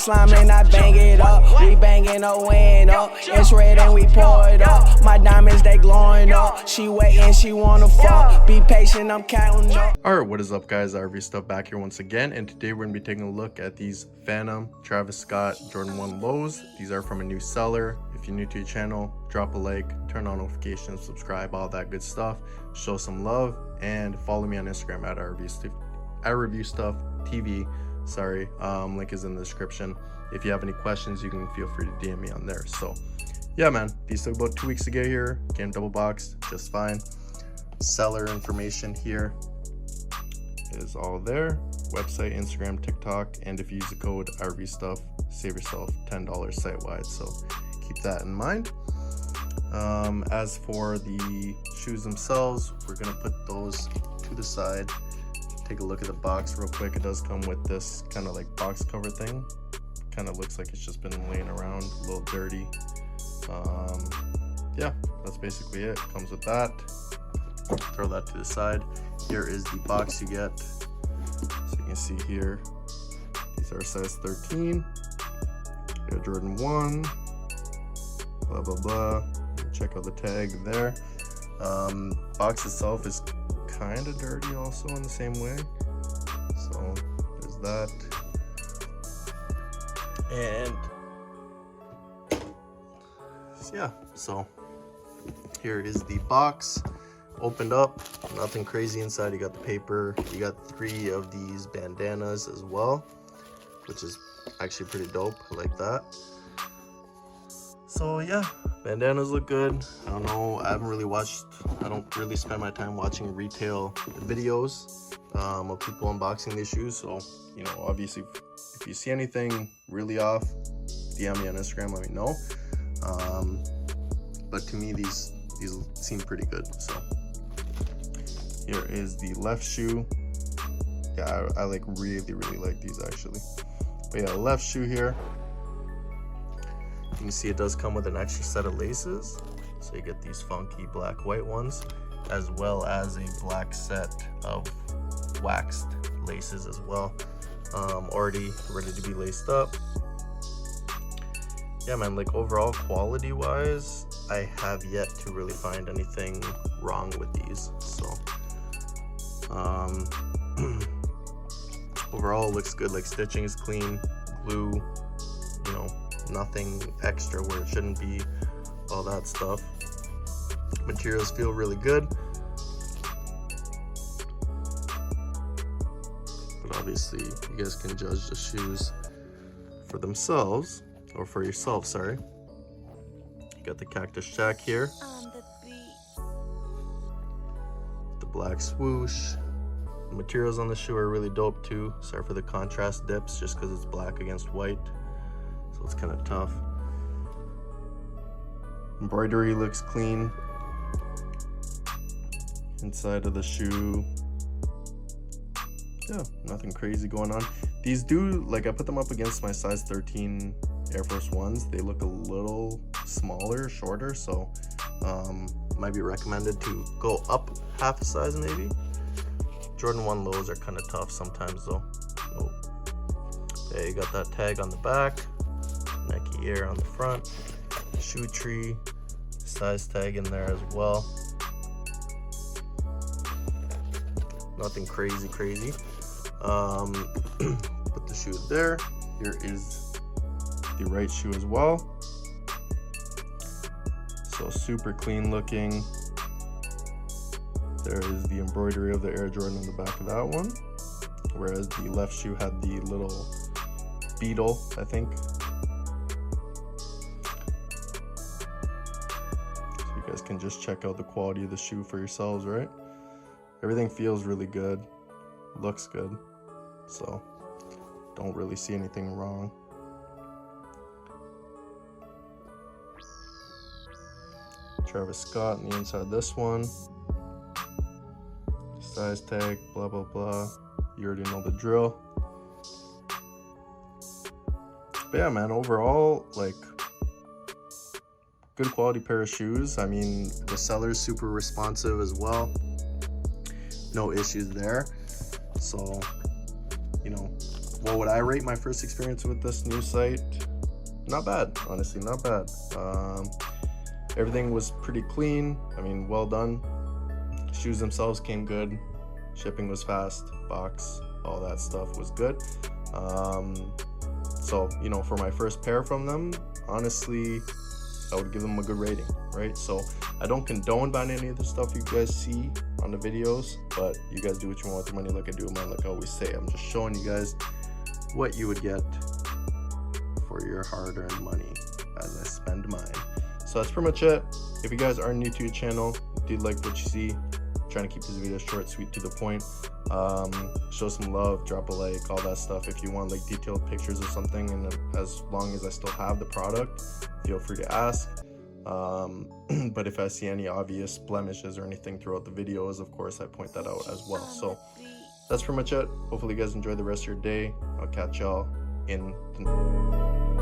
slime and I bang it up. We banging a window. It's red and we pour it up. My diamonds, they glowing up. She waiting, she wanna fuck. Be patient, I'm counting up. Alright, what is up guys? RV Stuff back here once again, and today we're going to be taking a look at these Phantom Travis Scott Jordan 1 lows. These are from a new seller. If you're new to your channel, drop a like, turn on notifications, subscribe, all that good stuff. Show some love, and follow me on Instagram at Review Stuff TV. Sorry, link is in the description. If you have any questions, you can feel free to DM me on there. So yeah man, these took about 2 weeks to get here. Came double boxed just fine. Seller information here is all there. Website, Instagram, TikTok, and if you use the code RVStuff, save yourself $10 site-wide, so keep that in mind. As for the shoes themselves, we're gonna put those to the side. Take a look at the box real quick. It does come with this kind of like box cover thing. Kind of looks like it's just been laying around, a little dirty. Yeah, that's basically it. Comes with that. Throw that to the side. Here is the box you get. So you can see here, these are size 13. Air Jordan 1. Blah blah blah. Check out the tag there. Box itself is kind of dirty also in the same way. So there's that. And yeah, so here is the box opened up. Nothing crazy inside. You got the paper, you got 3 of these bandanas as well, which is actually pretty dope. I like that. So yeah, bandanas look good. I don't know, I don't really spend my time watching retail videos of people unboxing these shoes. So, you know, obviously if you see anything really off, DM me on Instagram, let me know. But to me, these seem pretty good. So here is the left shoe. Yeah, I like really like these actually. But yeah, left shoe here. You can see it does come with an extra set of laces. So you get these funky black white ones, as well as a black set of waxed laces as well. Already ready to be laced up. Yeah man, like overall quality wise, I have yet to really find anything wrong with these. So overall looks good. Like stitching is clean, glue, you know, nothing extra where it shouldn't be, all that stuff. Materials feel really good, but obviously you guys can judge the shoes for themselves, or for yourself, sorry. You got the Cactus Jack here, the black swoosh. The materials on the shoe are really dope too. Sorry for the contrast dips, just because it's black against white, so it's kind of tough. Embroidery looks clean. Inside of the shoe, yeah, nothing crazy going on. These do, like, I put them up against my size 13 Air Force Ones. They look a little smaller, shorter, so might be recommended to go up half a size maybe. Jordan 1 lows are kind of tough sometimes though. Oh, yeah, you got that tag on the back, Nike Air on the front, shoe tree, size tag in there as well. Nothing crazy. Put the shoe there. Here is the right shoe as well. So super clean looking. There is the embroidery of the Air Jordan on the back of that one, whereas the left shoe had the little beetle, I think. So you guys can just check out the quality of the shoe for yourselves, right? Everything feels really good, looks good, so don't really see anything wrong. Travis Scott on the inside of this one. Size tag, blah blah blah. You already know the drill. But yeah man, overall, like, good quality pair of shoes. I mean, the seller's super responsive as well. No issues there. So, you know, what would I rate my first experience with this new site? Not bad, honestly, not bad. Everything was pretty clean. I mean, well done. Shoes themselves came good. Shipping was fast. Box, all that stuff was good. So, you know, for my first pair from them, honestly, I would give them a good rating, right? So I don't condone buying any of the stuff you guys see on the videos, but you guys do what you want with your money, like I do with mine. Like I always say, I'm just showing you guys what you would get for your hard-earned money as I spend mine. So that's pretty much it. If you guys are new to your channel, do like what you see. I'm trying to keep this video short, sweet, to the point. Show some love, drop a like, all that stuff. If you want like detailed pictures or something, and as long as I still have the product, feel free to ask. But if I see any obvious blemishes or anything throughout the videos, of course I point that out as well. So that's pretty much it. Hopefully you guys enjoy the rest of your day. I'll catch y'all in the